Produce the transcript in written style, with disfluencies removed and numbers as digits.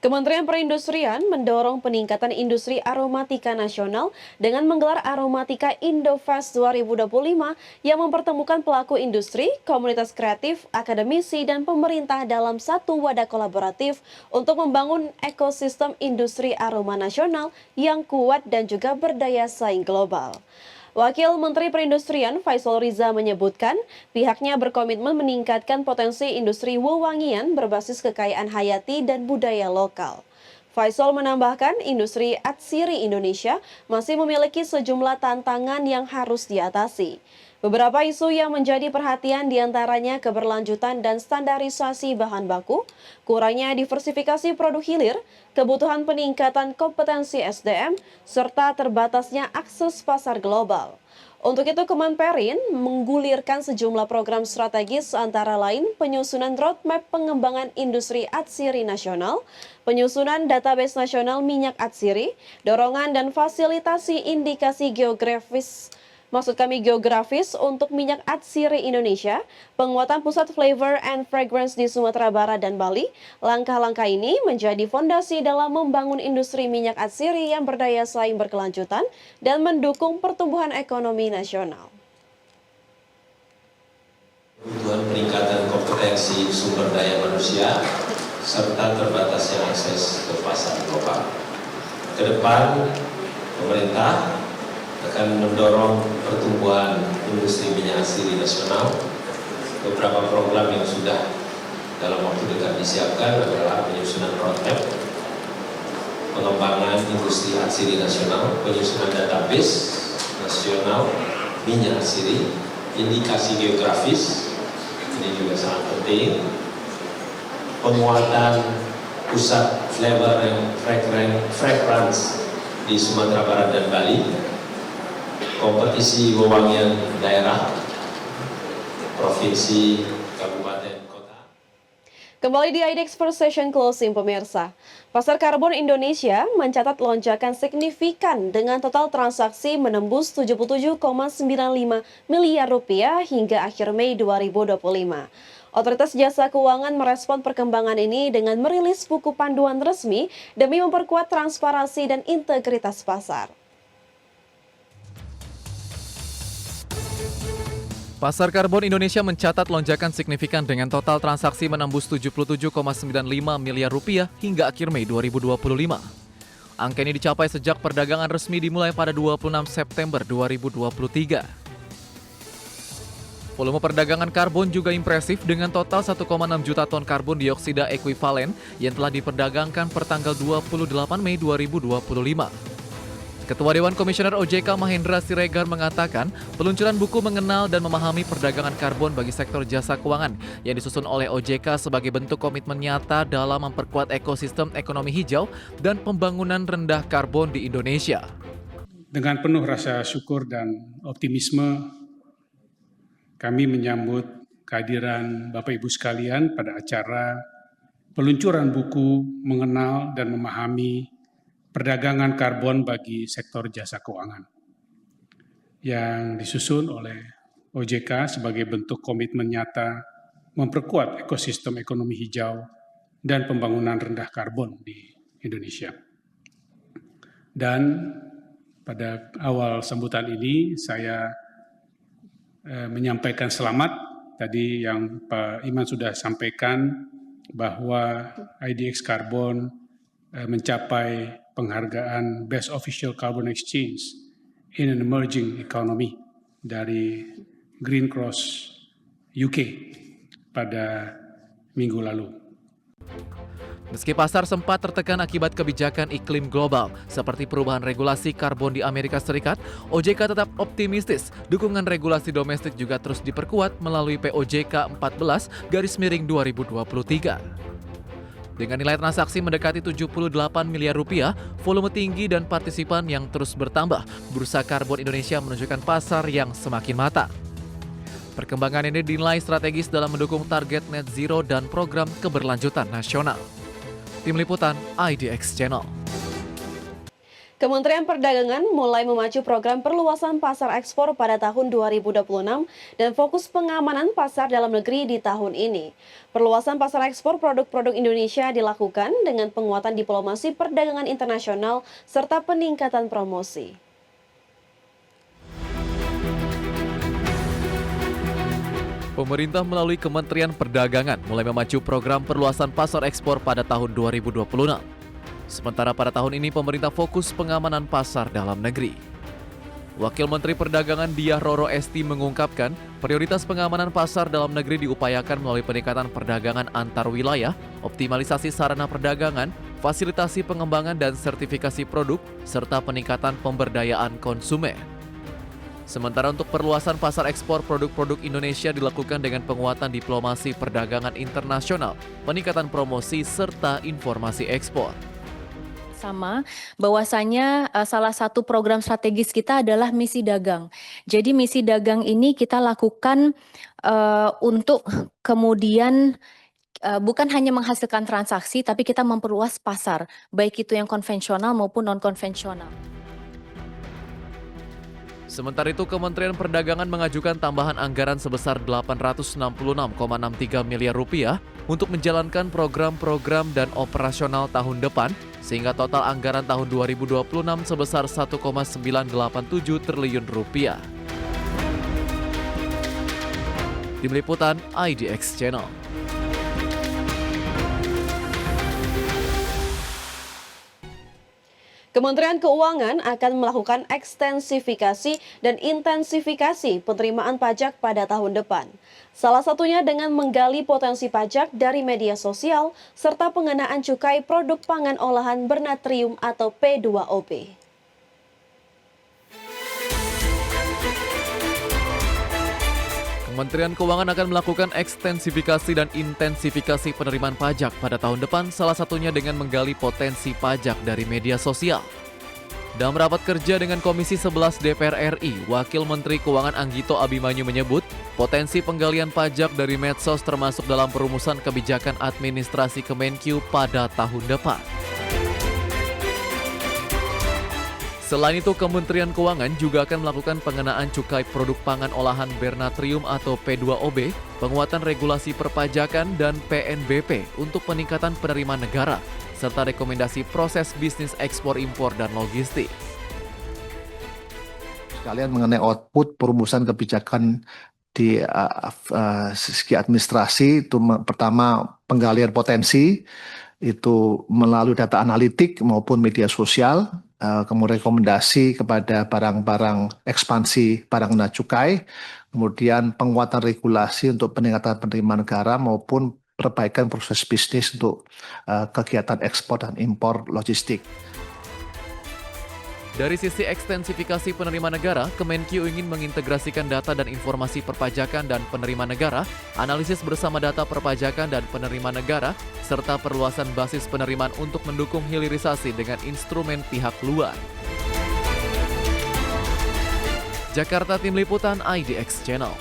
Kementerian Perindustrian mendorong peningkatan industri aromatika nasional dengan menggelar Aromatika Indofest 2025 yang mempertemukan pelaku industri, komunitas kreatif, akademisi, dan pemerintah dalam satu wadah kolaboratif untuk membangun ekosistem industri aroma nasional yang kuat dan juga berdaya saing global. Wakil Menteri Perindustrian Faisal Riza menyebutkan pihaknya berkomitmen meningkatkan potensi industri wewangian berbasis kekayaan hayati dan budaya lokal. Faisal menambahkan industri atsiri Indonesia masih memiliki sejumlah tantangan yang harus diatasi. Beberapa isu yang menjadi perhatian diantaranya keberlanjutan dan standarisasi bahan baku, kurangnya diversifikasi produk hilir, kebutuhan peningkatan kompetensi SDM, serta terbatasnya akses pasar global. Untuk itu, Kemenperin menggulirkan sejumlah program strategis antara lain penyusunan roadmap pengembangan industri atsiri nasional, penyusunan database nasional minyak atsiri, dorongan dan fasilitasi indikasi geografis untuk minyak atsiri Indonesia, penguatan pusat flavor and fragrance di Sumatera Barat dan Bali. Langkah-langkah ini menjadi fondasi dalam membangun industri minyak atsiri yang berdaya saing berkelanjutan dan mendukung pertumbuhan ekonomi nasional. Kebutuhan peningkatan kompetensi sumber daya manusia serta terbatasnya akses ke pasar global. Ke depan, pemerintah akan mendorong pertumbuhan industri minyak atsiri nasional. Beberapa program yang sudah dalam waktu dekat disiapkan adalah penyusunan roadmap, pengembangan industri atsiri nasional, penyusunan database nasional minyak atsiri, indikasi geografis, ini juga sangat penting, penguatan pusat flavor and fragrance di Sumatera Barat dan Bali, kompetisi wewangian daerah, provinsi, kabupaten, kota. Kembali di IDX First Session Closing, pemirsa. Pasar karbon Indonesia mencatat lonjakan signifikan dengan total transaksi menembus 77,95 miliar rupiah hingga akhir Mei 2025. Otoritas Jasa Keuangan merespon perkembangan ini dengan merilis buku panduan resmi demi memperkuat transparansi dan integritas pasar. Pasar karbon Indonesia mencatat lonjakan signifikan dengan total transaksi menembus 77,95 miliar rupiah hingga akhir Mei 2025. Angka ini dicapai sejak perdagangan resmi dimulai pada 26 September 2023. Volume perdagangan karbon juga impresif dengan total 1,6 juta ton karbon dioksida ekuivalen yang telah diperdagangkan per tanggal 28 Mei 2025. Ketua Dewan Komisioner OJK Mahendra Siregar mengatakan peluncuran buku mengenal dan memahami perdagangan karbon bagi sektor jasa keuangan yang disusun oleh OJK sebagai bentuk komitmen nyata dalam memperkuat ekosistem ekonomi hijau dan pembangunan rendah karbon di Indonesia. Dengan penuh rasa syukur dan optimisme, kami menyambut kehadiran Bapak Ibu sekalian pada acara peluncuran buku mengenal dan memahami perdagangan karbon bagi sektor jasa keuangan yang disusun oleh OJK sebagai bentuk komitmen nyata memperkuat ekosistem ekonomi hijau dan pembangunan rendah karbon di Indonesia. Dan pada awal sambutan ini saya menyampaikan selamat tadi yang Pak Iman sudah sampaikan bahwa IDX Carbon mencapai penghargaan Best Official Carbon Exchange in an Emerging Economy dari Green Cross UK pada minggu lalu. Meski pasar sempat tertekan akibat kebijakan iklim global seperti perubahan regulasi karbon di Amerika Serikat, OJK tetap optimistis dukungan regulasi domestik juga terus diperkuat melalui POJK 14/2023. Dengan nilai transaksi mendekati 78 miliar rupiah, volume tinggi dan partisipan yang terus bertambah, Bursa Karbon Indonesia menunjukkan pasar yang semakin matang. Perkembangan ini dinilai strategis dalam mendukung target net zero dan program keberlanjutan nasional. Tim Liputan IDX Channel. Kementerian Perdagangan mulai memacu program perluasan pasar ekspor pada tahun 2026 dan fokus pengamanan pasar dalam negeri di tahun ini. Perluasan pasar ekspor produk-produk Indonesia dilakukan dengan penguatan diplomasi perdagangan internasional serta peningkatan promosi. Pemerintah melalui Kementerian Perdagangan mulai memacu program perluasan pasar ekspor pada tahun 2026. Sementara pada tahun ini pemerintah fokus pengamanan pasar dalam negeri. Wakil Menteri Perdagangan Diah Roro Esti mengungkapkan, prioritas pengamanan pasar dalam negeri diupayakan melalui peningkatan perdagangan antar wilayah, optimalisasi sarana perdagangan, fasilitasi pengembangan dan sertifikasi produk, serta peningkatan pemberdayaan konsumen. Sementara untuk perluasan pasar ekspor produk-produk Indonesia dilakukan dengan penguatan diplomasi perdagangan internasional, peningkatan promosi, serta informasi ekspor. Sama, bahwasanya salah satu program strategis kita adalah misi dagang. Jadi misi dagang ini kita lakukan untuk kemudian bukan hanya menghasilkan transaksi, tapi kita memperluas pasar, baik itu yang konvensional maupun non-konvensional. Sementara itu, Kementerian Perdagangan mengajukan tambahan anggaran sebesar Rp866,63 miliar untuk menjalankan program-program dan operasional tahun depan, sehingga total anggaran tahun 2026 sebesar Rp1,987 triliun. Tim Liputan IDX Channel. Kementerian Keuangan akan melakukan ekstensifikasi dan intensifikasi penerimaan pajak pada tahun depan. Salah satunya dengan menggali potensi pajak dari media sosial serta pengenaan cukai produk pangan olahan bernatrium atau P2OB. Kementerian Keuangan akan melakukan ekstensifikasi dan intensifikasi penerimaan pajak pada tahun depan, salah satunya dengan menggali potensi pajak dari media sosial. Dalam rapat kerja dengan Komisi 11 DPR RI, Wakil Menteri Keuangan Anggito Abimanyu menyebut potensi penggalian pajak dari medsos termasuk dalam perumusan kebijakan administrasi Kemenkyu pada tahun depan. Selain itu, Kementerian Keuangan juga akan melakukan pengenaan cukai produk pangan olahan bernatrium atau P2OB, penguatan regulasi perpajakan dan PNBP untuk peningkatan penerimaan negara, serta rekomendasi proses bisnis ekspor impor dan logistik. Sekalian mengenai output perumusan kebijakan di segi administrasi, itu pertama penggalian potensi, itu melalui data analitik maupun media sosial, kemudian rekomendasi kepada barang-barang ekspansi barang kena cukai, kemudian penguatan regulasi untuk peningkatan penerimaan negara maupun perbaikan proses bisnis untuk kegiatan ekspor dan impor logistik. Dari sisi ekstensifikasi penerimaan negara, Kemenkyu ingin mengintegrasikan data dan informasi perpajakan dan penerimaan negara, analisis bersama data perpajakan dan penerimaan negara, serta perluasan basis penerimaan untuk mendukung hilirisasi dengan instrumen pihak luar. Jakarta, Tim Liputan IDX Channel.